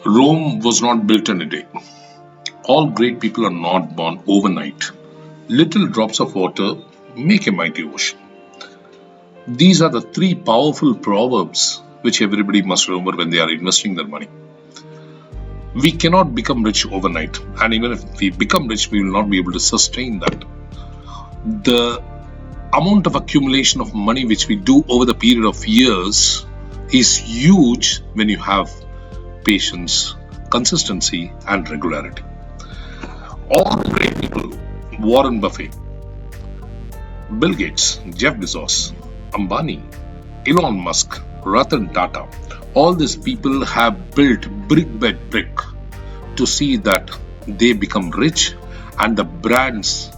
Rome was not built in a day. All great people are not born overnight. Little drops of water make a mighty ocean. These are the three powerful proverbs which everybody must remember when they are investing their money. We cannot become rich overnight, and even if we become rich, we will not be able to sustain that. The amount of accumulation of money which we do over the period of years is huge when you have patience, consistency, and regularity. All the great people, Warren Buffett, Bill Gates, Jeff Bezos, Ambani, Elon Musk, Ratan Tata, all these people have built brick by brick to see that they become rich, and the brands,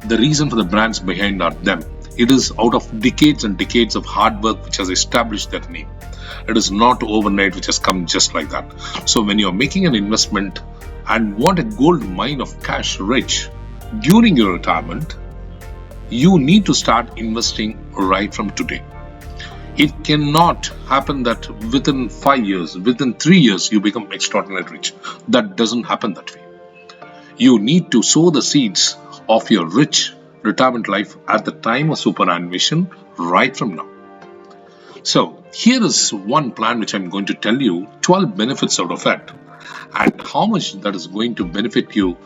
the reason for the brands behind are them. It is out of decades and decades of hard work which has established that name. It is not overnight which has come just like that. So when you're making an investment and want a gold mine of cash rich during your retirement, you need to start investing right from today. It cannot happen that within 5 years, within 3 years, you become extraordinarily rich. That doesn't happen that way. You need to sow the seeds of your rich retirement life at the time of superannuation right from now. So here is one plan which I'm going to tell you 12 benefits out of it and how much that is going to benefit you.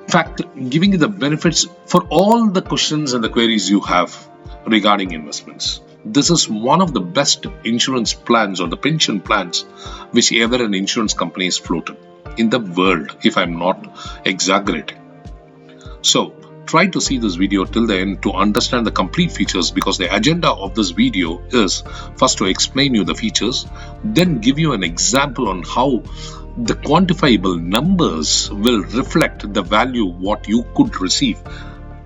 In fact, giving you the benefits for all the questions and the queries you have regarding investments. This is one of the best insurance plans or the pension plans which ever an insurance company has floated in the world, if I'm not exaggerating. So try to see this video till the end to understand the complete features, because the agenda of this video is first to explain you the features, then give you an example on how the quantifiable numbers will reflect the value what you could receive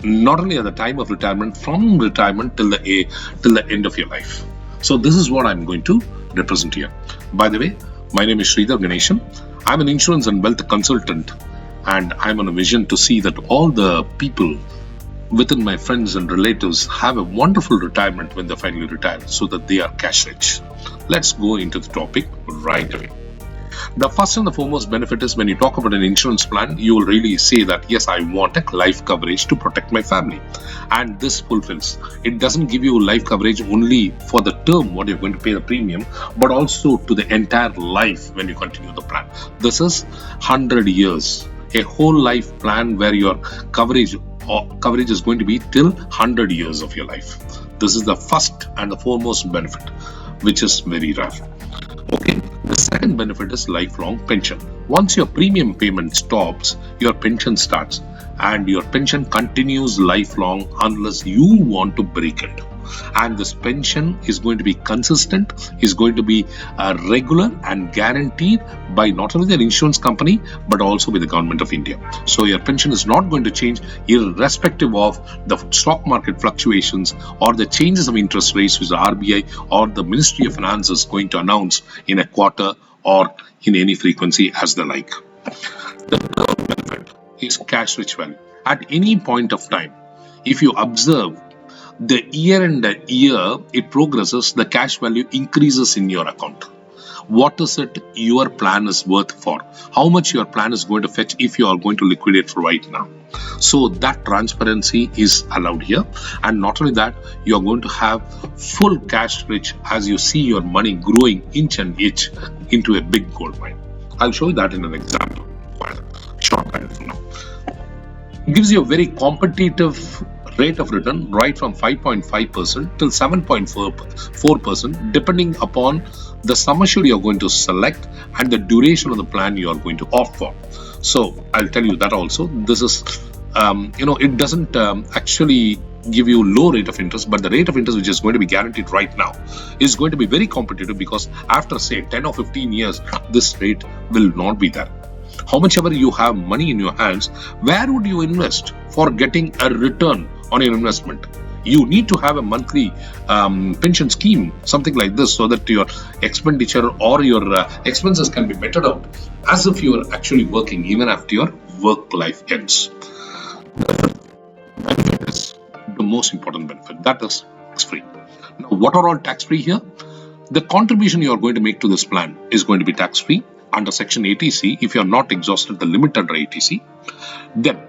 not only at the time of retirement, from retirement till the end of your life. So this is what I'm going to represent here. By the way, my name is Sridhar Ganeshan. I'm an insurance and wealth consultant, and I'm on a vision to see that all the people within my friends and relatives have a wonderful retirement when they finally retire, so that they are cash rich. Let's go into the topic right away. The first and the foremost benefit is when you talk about an insurance plan, you will really say that yes, I want a life coverage to protect my family, and this fulfills. It doesn't give you life coverage only for the term what you're going to pay the premium, but also to the entire life when you continue the plan. This is 100 years, a whole life plan where your coverage is going to be till 100 years of your life. This is the first and the foremost benefit, which is very rare. Okay. The second benefit is lifelong pension. Once your premium payment stops, your pension starts, and your pension continues lifelong unless you want to break it. And this pension is going to be consistent, is going to be regular and guaranteed by not only the insurance company but also by the government of India. So your pension is not going to change irrespective of the stock market fluctuations or the changes of interest rates which the RBI or the Ministry of Finance is going to announce in a quarter or in any frequency as the like. The third benefit is cash rich value. At any point of time, if you observe the year and the year it progresses, the cash value increases in your account. What is it your plan is worth for? How much your plan is going to fetch if you are going to liquidate right now? So that transparency is allowed here. And not only that, you are going to have full cash rich as you see your money growing inch and inch into a big gold mine. I'll show you that in an example quite a short time from now. It gives you a very competitive rate of return right from 5.5% till 7.4% depending upon the sum assured you are going to select and the duration of the plan you are going to opt for. So I'll tell you that also. This is it doesn't actually give you low rate of interest, but the rate of interest which is going to be guaranteed right now is going to be very competitive, because after say 10 or 15 years this rate will not be there. How much ever you have money in your hands, where would you invest for getting a return on your investment? You need to have a monthly pension scheme, something like this, so that your expenditure or your expenses can be meted out as if you are actually working even after your work life ends. The benefit is the most important benefit, that is tax-free. Now, what are all tax-free here? The contribution you are going to make to this plan is going to be tax-free. under section 80C, if you are not exhausted the limit under 80C, then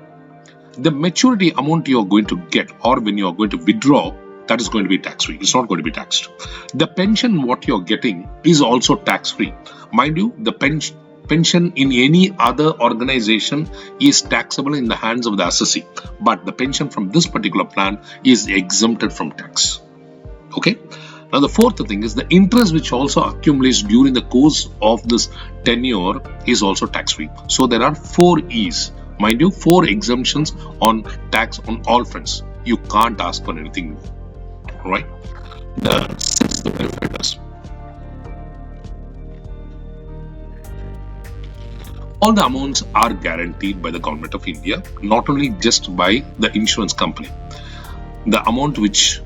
the maturity amount you are going to get, or when you are going to withdraw, that is going to be tax-free. It's not going to be taxed. The pension what you are getting is also tax-free. Mind you, the pension in any other organization is taxable in the hands of the assessee, but the pension from this particular plan is exempted from tax. Okay. Now the fourth thing is the interest which also accumulates during the course of this tenure is also tax-free. So there are 4 E's. Mind you, 4 exemptions on tax on all fronts. You can't ask for anything more. Right? The sixth benefit is all the amounts are guaranteed by the Government of India, not only just by the insurance company. The amount which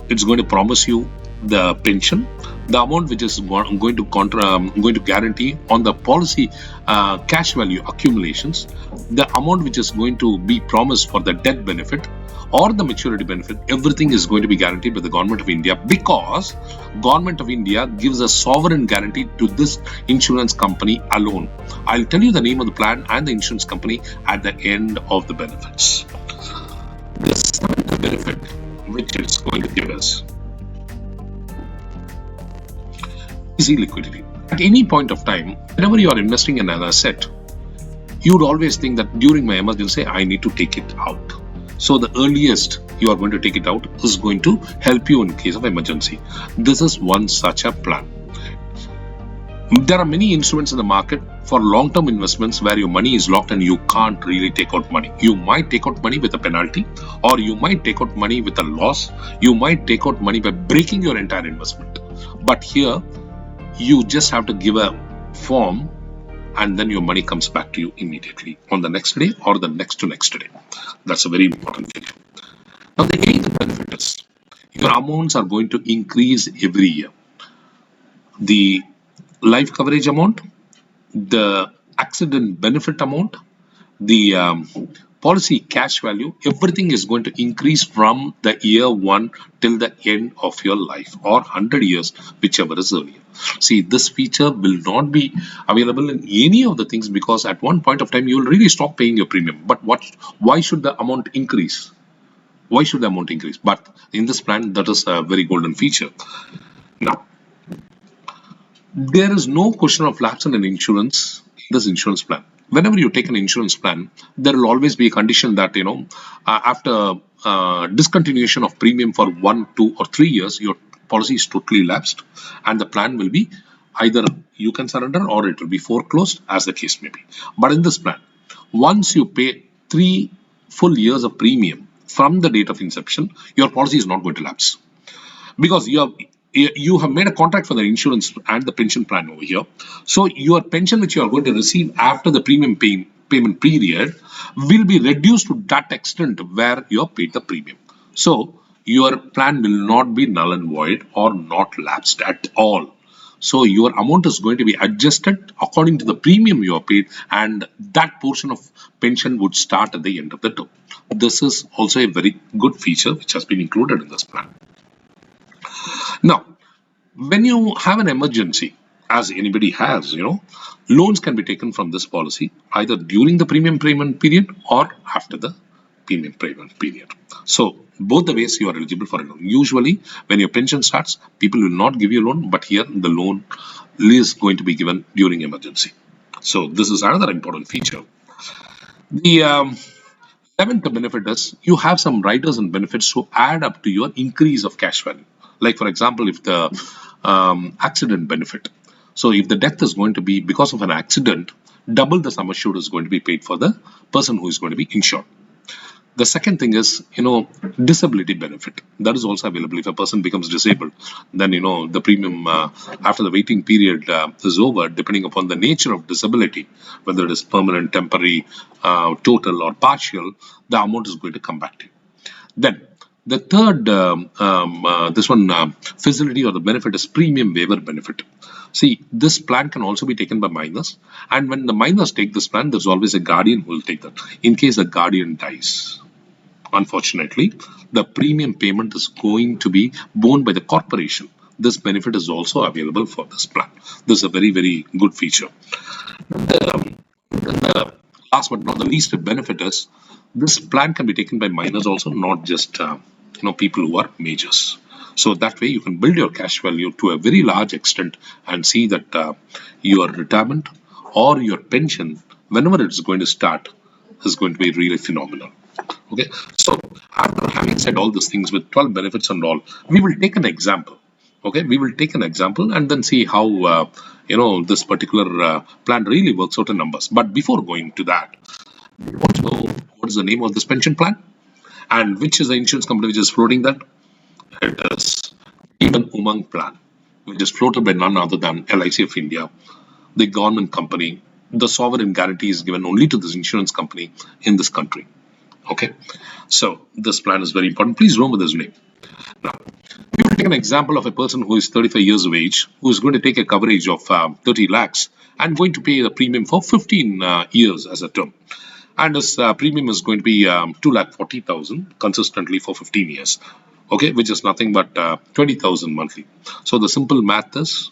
it's going to promise you the pension, the amount which is going to guarantee on the policy cash value accumulations, the amount which is going to be promised for the death benefit or the maturity benefit, everything is going to be guaranteed by the Government of India, because Government of India gives a sovereign guarantee to this insurance company alone. I'll tell you the name of the plan and the insurance company at the end of the benefits. The seventh benefit which it's going to give us is liquidity. At any point of time, whenever you are investing in an asset, you would always think that during my emergency, I need to take it out. So the earliest you are going to take it out is going to help you in case of emergency. This is one such a plan. There are many instruments in the market for long-term investments where your money is locked and you can't really take out money. You might take out money with a penalty, or you might take out money with a loss. You might take out money by breaking your entire investment. But here, you just have to give a form and then your money comes back to you immediately on the next day or the next to next day. That's a very important thing. Now the eighth benefit is your amounts are going to increase every year. The life coverage amount, the accident benefit amount, the policy cash value, everything is going to increase from the year 1 till the end of your life, or 100 years, whichever is earlier. See, this feature will not be available in any of the things, because at one point of time you will really stop paying your premium. But why should the amount increase? Why should the amount increase? But in this plan, that is a very golden feature. Now, there is no question of lapse in an insurance in this insurance plan. Whenever you take an insurance plan, there will always be a condition that, after discontinuation of premium for 1, 2, or 3 years, your policy is totally lapsed, and the plan will be either you can surrender or it will be foreclosed, as the case may be. But in this plan, once you pay 3 full years of premium from the date of inception, your policy is not going to lapse, because you have made a contract for the insurance and the pension plan over here. So your pension which you are going to receive after the premium payment period will be reduced to that extent where you have paid the premium. So your plan will not be null and void or not lapsed at all. So your amount is going to be adjusted according to the premium you have paid, and that portion of pension would start at the end of the term. This is also a very good feature which has been included in this plan. Now, when you have an emergency, as anybody has, loans can be taken from this policy either during the premium payment period or after the premium payment period. So both the ways you are eligible for a loan. Usually, when your pension starts, people will not give you a loan, but here the loan is going to be given during emergency. So this is another important feature. The 11th benefit is you have some riders and benefits to add up to your increase of cash value. Like, for example, if the accident benefit. So if the death is going to be because of an accident, double the sum assured is going to be paid for the person who is going to be insured. The second thing is, disability benefit. That is also available. If a person becomes disabled, then, the premium after the waiting period is over, depending upon the nature of disability, whether it is permanent, temporary, total, or partial, the amount is going to come back to you. Then, the third, facility or the benefit is premium waiver benefit. See, this plan can also be taken by minors, and when the minors take this plan, there's always a guardian who will take that. In case the guardian dies, unfortunately, the premium payment is going to be borne by the corporation this benefit is also available for this plan. This is a very, very good feature. The last but not the least benefit is this plan can be taken by minors also, not just people who are majors. So that way you can build your cash value to a very large extent and see that your retirement or your pension, whenever it's going to start, is going to be really phenomenal. Okay, so after having said all these things with 12 benefits and all, we will take an example. Okay, we will take an example and then see how this particular plan really works out in numbers. But before going to that, we want to know what is the name of this pension plan and which is the insurance company which is floating that. It is even Umang plan, which is floated by none other than LIC of India, the government company. The sovereign guarantee is given only to this insurance company in this country. Okay, so this plan is very important. Please remember this name. Now, we will take an example of a person who is 35 years of age, who is going to take a coverage of 30 lakhs and going to pay the premium for 15 years as a term. And his premium is going to be 2,40,000 consistently for 15 years. Okay, which is nothing but 20,000 monthly. So the simple math is,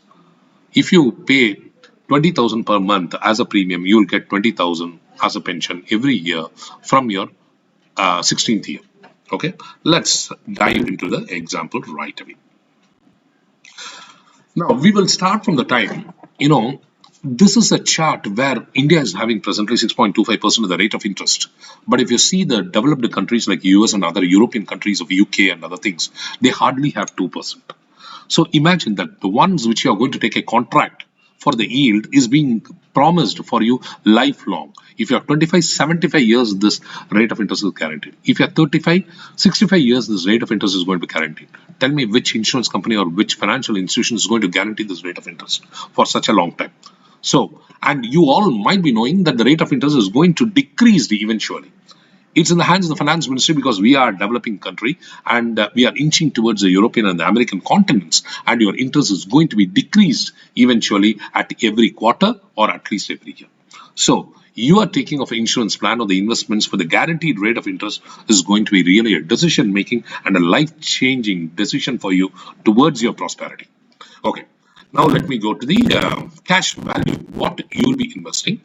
if you pay 20,000 per month as a premium, you will get 20,000 as a pension every year from your 16th year. Okay, let's dive into the example right away. Now we will start from the time, this is a chart where India is having presently 6.25% of the rate of interest. But if you see the developed countries like US and other European countries of UK and other things, they hardly have 2%. So imagine that the ones which you are going to take a contract for the yield is being promised for you lifelong. If you are 25, 75 years, this rate of interest is guaranteed. If you are 35, 65 years, this rate of interest is going to be guaranteed. Tell me which insurance company or which financial institution is going to guarantee this rate of interest for such a long time. So, and you all might be knowing that the rate of interest is going to decrease eventually. It's in the hands of the finance ministry because we are a developing country and we are inching towards the European and the American continents, and your interest is going to be decreased eventually at every quarter or at least every year. So you are taking of insurance plan or the investments for the guaranteed rate of interest is going to be really a decision making and a life-changing decision for you towards your prosperity. Okay. Now let me go to the cash value, what you will be investing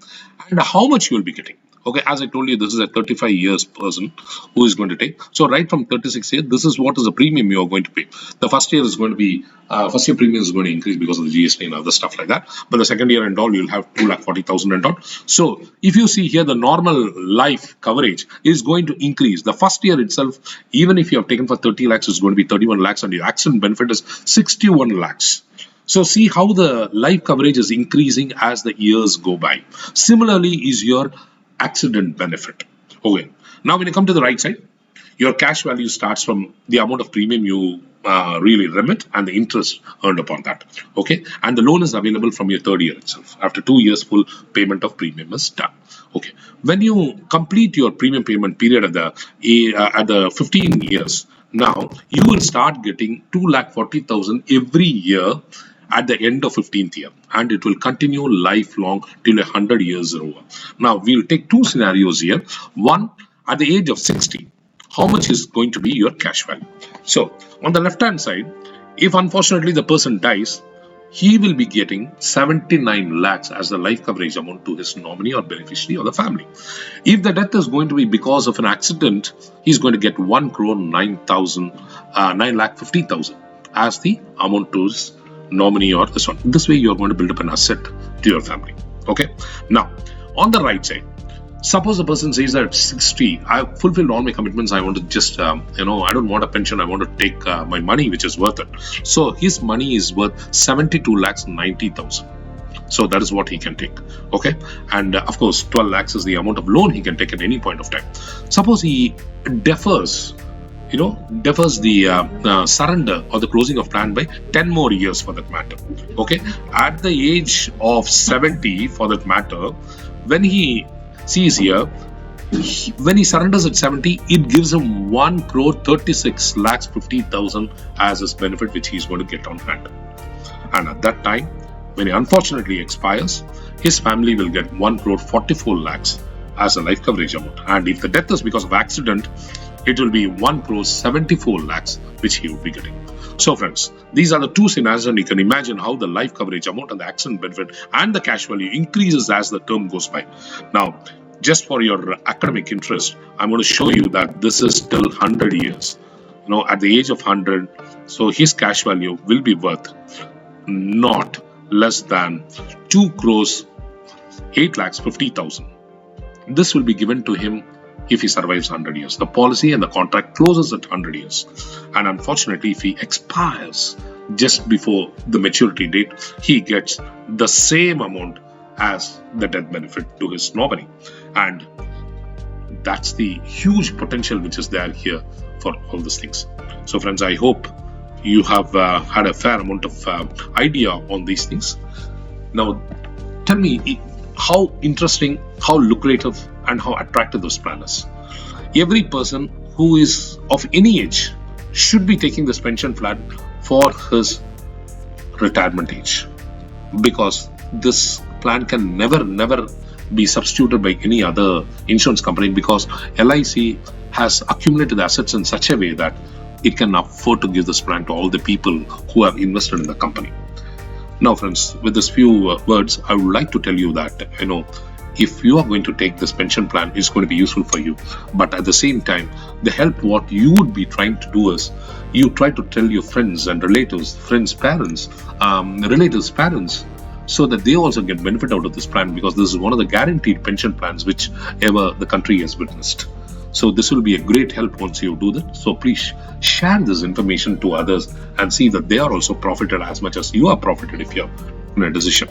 and how much you will be getting. Okay, as I told you, this is a 35 years person who is going to take. So right from 36 years, this is what is the premium you are going to pay. The first year is going to be, first year premium is going to increase because of the GST and other stuff like that. But the second year and all, you'll have 2,40,000 and all. So if you see here, the normal life coverage is going to increase. The first year itself, even if you have taken for 30 lakhs, it's going to be 31 lakhs and your accident benefit is 61 lakhs. So see how the life coverage is increasing as the years go by. Similarly is your accident benefit. Okay. Now when you come to the right side, your cash value starts from the amount of premium you really remit and the interest earned upon that. Okay. And the loan is available from your third year itself. After 2 years, full payment of premium is done. Okay. When you complete your premium payment period at the 15 years, now you will start getting 2,40,000 every year at the end of 15th year, and it will continue lifelong till 100 years are over. Now we'll take two scenarios here. One, at the age of 60, how much is going to be your cash value? So on the left hand side, if unfortunately the person dies, he will be getting 79 lakhs as the life coverage amount to his nominee or beneficiary or the family. If the death is going to be because of an accident, he's going to get 1,09,50,000 as the amount to his nominee or this one. This way you are going to build up an asset to your family. Okay. Now on the right side, suppose the person says that at 60, I've fulfilled all my commitments. I want to just, I don't want a pension. I want to take my money, which is worth it. So his money is worth 72,90,000. So that is what he can take. Okay. And of course, 12 lakhs is the amount of loan he can take at any point of time. Suppose he defers the surrender or the closing of plan by 10 more years for that matter. Okay. At the age of 70 for that matter, when he sees here, when he surrenders at 70, it gives him 1,36,50,000 as his benefit, which he's going to get on hand. And at that time, when he unfortunately expires, his family will get 1,44,00,000 as a life coverage amount. And if the death is because of accident, it will be 1,74,00,000 which he will be getting. So friends, these are the two scenarios, and you can imagine how the life coverage amount and the accident benefit and the cash value increases as the term goes by. Now, just for your academic interest, I'm going to show you that this is till 100 years. At the age of 100, so his cash value will be worth not less than 2 crores 8 lakhs 50,000. This will be given to him if he survives 100 years. The policy and the contract closes at 100 years. And unfortunately, if he expires just before the maturity date, he gets the same amount as the death benefit to his nominee. And that's the huge potential which is there here for all these things. So friends, I hope you have had a fair amount of idea on these things. Now, tell me how interesting, how lucrative, and how attractive this plan is. Every person who is of any age should be taking this pension plan for his retirement age, because this plan can never be substituted by any other insurance company, because LIC has accumulated assets in such a way that it can afford to give this plan to all the people who have invested in the company. Now friends, with these few words, I would like to tell you that, if you are going to take this pension plan, it's going to be useful for you. But at the same time, the help what you would be trying to do is, you try to tell your friends and relatives, parents, so that they also get benefit out of this plan, because this is one of the guaranteed pension plans which ever the country has witnessed. So this will be a great help once you do that. So please share this information to others and see that they are also profited as much as you are profited if you're in a decision.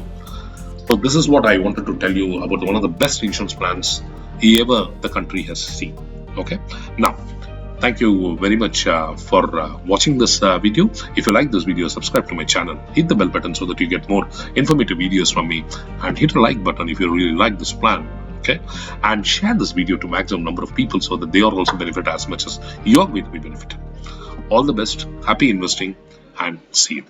So this is what I wanted to tell you about one of the best insurance plans ever the country has seen. Okay. Now, thank you very much for watching this video. If you like this video, subscribe to my channel, hit the bell button so that you get more informative videos from me, and hit the like button if you really like this plan. Okay, and share this video to maximum number of people so that they are also benefit as much as you are going to be benefited. All the best, happy investing, and see you.